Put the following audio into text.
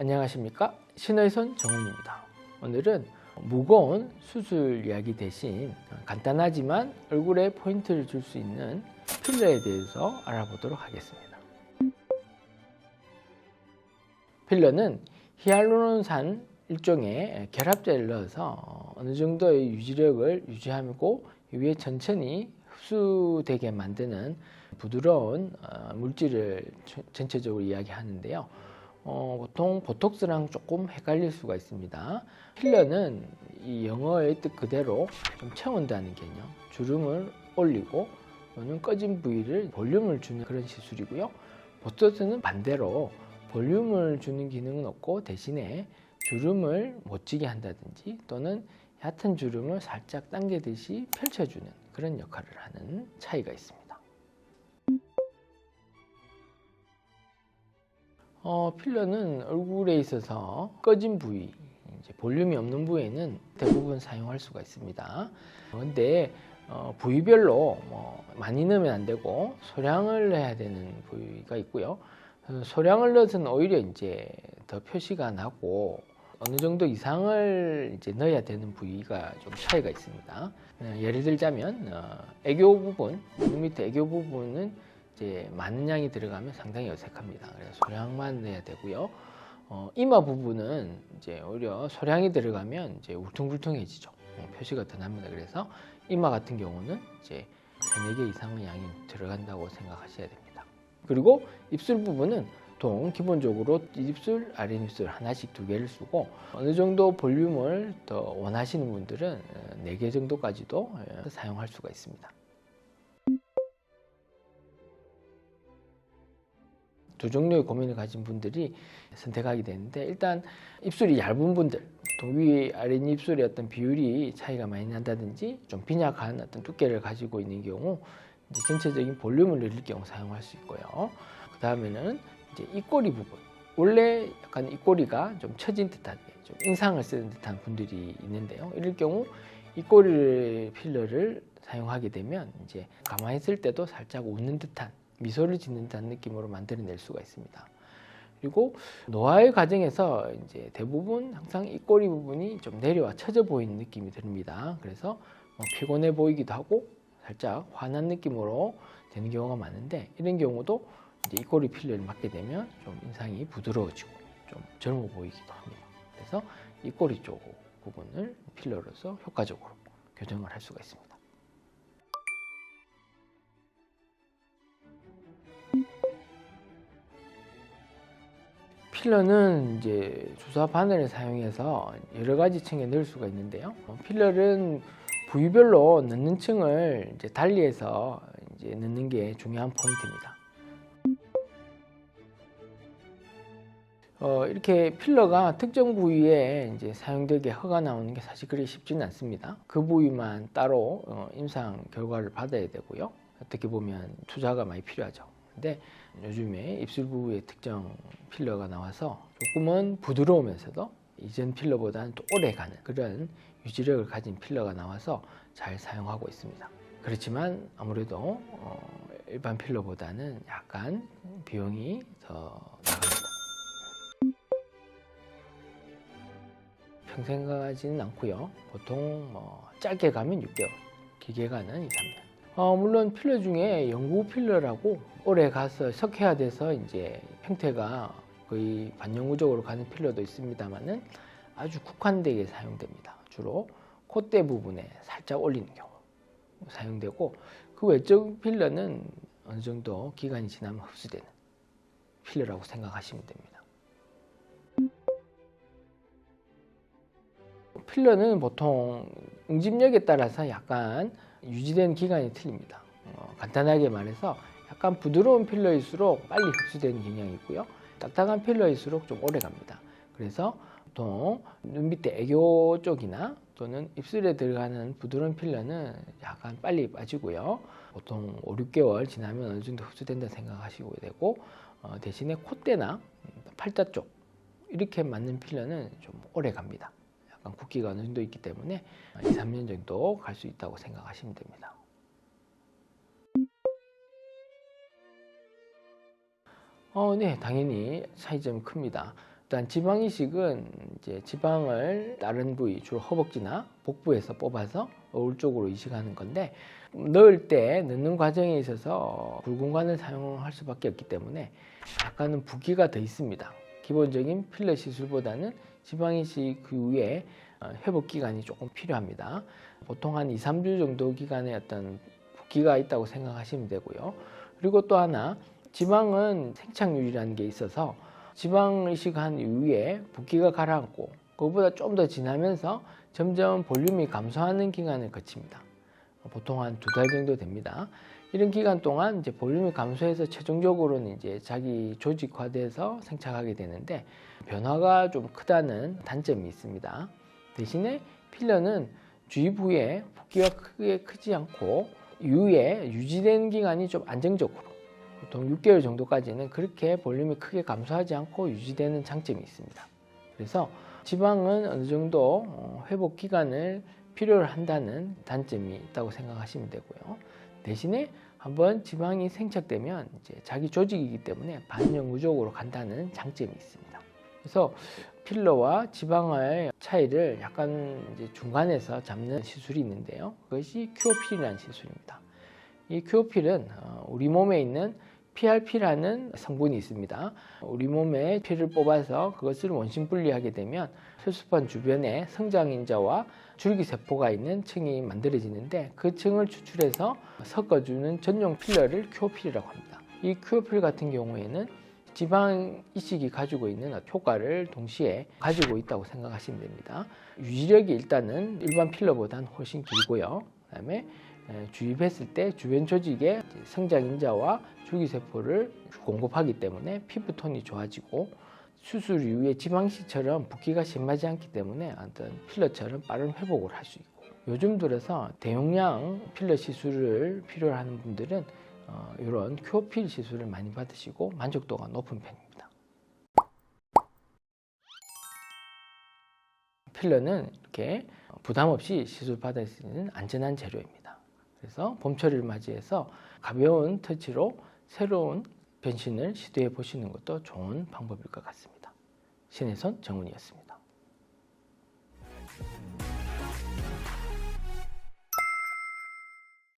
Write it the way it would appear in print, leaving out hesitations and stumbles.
안녕하십니까, 신의선 정훈입니다. 오늘은 무거운 수술 이야기 대신 간단하지만 얼굴에 포인트를 줄 수 있는 필러에 대해서 알아보도록 하겠습니다. 필러는 히알루론산 일종의 결합제를 넣어서 어느 정도의 유지력을 유지하고 이후에 천천히 흡수되게 만드는 부드러운 물질을 전체적으로 이야기하는데요. 보통 보톡스랑 조금 헷갈릴 수가 있습니다. 필러는 이 영어의 뜻 그대로 좀 채운다는 개념, 주름을 올리고 또는 꺼진 부위를 볼륨을 주는 그런 시술이고요. 보톡스는 반대로 볼륨을 주는 기능은 없고 대신에 주름을 못 지게 한다든지 또는 얕은 주름을 살짝 당기듯이 펼쳐주는 그런 역할을 하는 차이가 있습니다. 필러는 얼굴에 있어서 꺼진 부위, 볼륨이 없는 부위에는 대부분 사용할 수가 있습니다. 그런데 부위별로 많이 넣으면 안 되고 소량을 넣어야 되는 부위가 있고요. 소량을 넣어서는 오히려 이제 더 표시가 나고 어느 정도 이상을 이제 넣어야 되는 부위가 좀 차이가 있습니다. 예를 들자면 애교 부분, 눈 밑에 애교 부분은 이제 많은 양이 들어가면 상당히 어색합니다. 그래서 소량만 넣어야 되고요. 이마 부분은 이제 오히려 소량이 들어가면 이제 울퉁불퉁해지죠. 표시가 더 납니다. 그래서 이마 같은 경우는 이제 3-4개 이상의 양이 들어간다고 생각하셔야 됩니다. 그리고 입술 부분은 보통 기본적으로 윗입술, 아랫입술 하나씩 2개를 쓰고 어느 정도 볼륨을 더 원하시는 분들은 4개 정도까지도 사용할 수가 있습니다. 두 종류의 고민을 가진 분들이 선택하게 되는데, 일단 입술이 얇은 분들, 위 아랫입술의 어떤 비율이 차이가 많이 난다든지 좀 빈약한 어떤 두께를 가지고 있는 경우 이제 전체적인 볼륨을 늘릴 경우 사용할 수 있고요. 그 다음에는 이제 입꼬리 부분, 원래 약간 입꼬리가 좀 처진 듯한, 좀 인상을 쓰는 듯한 분들이 있는데요. 이럴 경우 입꼬리 필러를 사용하게 되면 이제 가만히 있을 때도 살짝 웃는 듯한, 미소를 짓는 듯한 느낌으로 만들어낼 수가 있습니다. 그리고 노화의 과정에서 이제 대부분 항상 입꼬리 부분이 좀 내려와 처져 보이는 느낌이 듭니다. 그래서 피곤해 보이기도 하고 살짝 화난 느낌으로 되는 경우가 많은데, 이런 경우도 이제 입꼬리 필러를 맞게 되면 좀 인상이 부드러워지고 좀 젊어 보이기도 합니다. 그래서 입꼬리 쪽 부분을 필러로서 효과적으로 교정을 할 수가 있습니다. 필러는 이제 주사 바늘을 사용해서 여러 가지 층에 넣을 수가 있는데요. 필러는 부위별로 넣는 층을 이제 달리해서 이제 넣는 게 중요한 포인트입니다. 이렇게 필러가 특정 부위에 이제 사용되게 허가 나오는 게 사실 그리 쉽지는 않습니다. 그 부위만 따로 임상 결과를 받아야 되고요. 어떻게 보면 투자가 많이 필요하죠. 근데 요즘에 입술 부위에 특정 필러가 나와서 조금은 부드러우면서도 이전 필러보다는 또 오래 가는 그런 유지력을 가진 필러가 나와서 잘 사용하고 있습니다. 그렇지만 아무래도 일반 필러보다는 약간 비용이 더 나갑니다. 평생 가지는 않고요. 보통 짧게 가면 6개월, 길게 가는 2-3년. 물론 필러 중에 영구 필러라고 오래 가서 석회화돼서 이제 형태가 거의 반영구적으로 가는 필러도 있습니다만은 아주 국한되게 사용됩니다. 주로 콧대 부분에 살짝 올리는 경우 사용되고, 그 외적 필러는 어느 정도 기간이 지나면 흡수되는 필러라고 생각하시면 됩니다. 필러는 보통 응집력에 따라서 약간 유지되는 기간이 틀립니다. 간단하게 말해서 약간 부드러운 필러일수록 빨리 흡수되는 경향이 있고요. 딱딱한 필러일수록 좀 오래 갑니다. 그래서 보통 눈 밑에 애교 쪽이나 또는 입술에 들어가는 부드러운 필러는 약간 빨리 빠지고요. 보통 5-6개월 지나면 어느 정도 흡수된다 생각하시고 되고, 대신에 콧대나 팔자 쪽 이렇게 맞는 필러는 좀 오래 갑니다. 약간 굵기가 어느 정도 있기 때문에 2-3년 정도 갈 수 있다고 생각하시면 됩니다. 네, 당연히 차이점이 큽니다. 일단 지방 이식은 이제 지방을 다른 부위, 주로 허벅지나 복부에서 뽑아서 어울 쪽으로 이식하는 건데, 넣는 과정에 있어서 굴공관을 사용할 수밖에 없기 때문에 약간은 부기가 더 있습니다. 기본적인 필러 시술보다는 지방 이식 후에 회복 기간이 조금 필요합니다. 보통 한 2, 3주 정도 기간의 어떤 부기가 있다고 생각하시면 되고요. 그리고 또 하나, 지방은 생착률이라는 게 있어서 지방 이식한 이후에 붓기가 가라앉고 그것보다 좀 더 지나면서 점점 볼륨이 감소하는 기간을 거칩니다. 보통 한 2달 정도 됩니다. 이런 기간 동안 이제 볼륨이 감소해서 최종적으로는 이제 자기 조직화돼서 생착하게 되는데, 변화가 좀 크다는 단점이 있습니다. 대신에 필러는 주입 후에 붓기가 크게 크지 않고 이후에 유지되는 기간이 좀 안정적으로, 보통 6개월 정도까지는 그렇게 볼륨이 크게 감소하지 않고 유지되는 장점이 있습니다. 그래서 지방은 어느 정도 회복 기간을 필요로 한다는 단점이 있다고 생각하시면 되고요. 대신에 한번 지방이 생착되면 이제 자기 조직이기 때문에 반영구적으로 간다는 장점이 있습니다. 그래서 필러와 지방의 차이를 약간 이제 중간에서 잡는 시술이 있는데요. 그것이 큐어필이라는 시술입니다. 이 큐어필은 우리 몸에 있는 PRP라는 성분이 있습니다. 우리 몸에 피를 뽑아서 그것을 원심 분리하게 되면 혈소판 주변에 성장인자와 줄기세포가 있는 층이 만들어지는데, 그 층을 추출해서 섞어주는 전용 필러를 큐어필이라고 합니다. 이 큐어필 같은 경우에는 지방 이식이 가지고 있는 효과를 동시에 가지고 있다고 생각하시면 됩니다. 유지력이 일단은 일반 필러보다는 훨씬 길고요. 그다음에 주입했을 때 주변 조직에 성장인자와 줄기세포를 공급하기 때문에 피부톤이 좋아지고, 수술 이후에 지방이식처럼 붓기가 심하지 않기 때문에 어떤 필러처럼 빠른 회복을 할 수 있고, 요즘 들어서 대용량 필러 시술을 필요로 하는 분들은 이런 큐어필 시술을 많이 받으시고 만족도가 높은 편입니다. 필러는 이렇게 부담 없이 시술 받을 수 있는 안전한 재료입니다. 그래서 봄철을 맞이해서 가벼운 터치로 새로운 변신을 시도해 보시는 것도 좋은 방법일 것 같습니다. 신의 손 정훈이었습니다.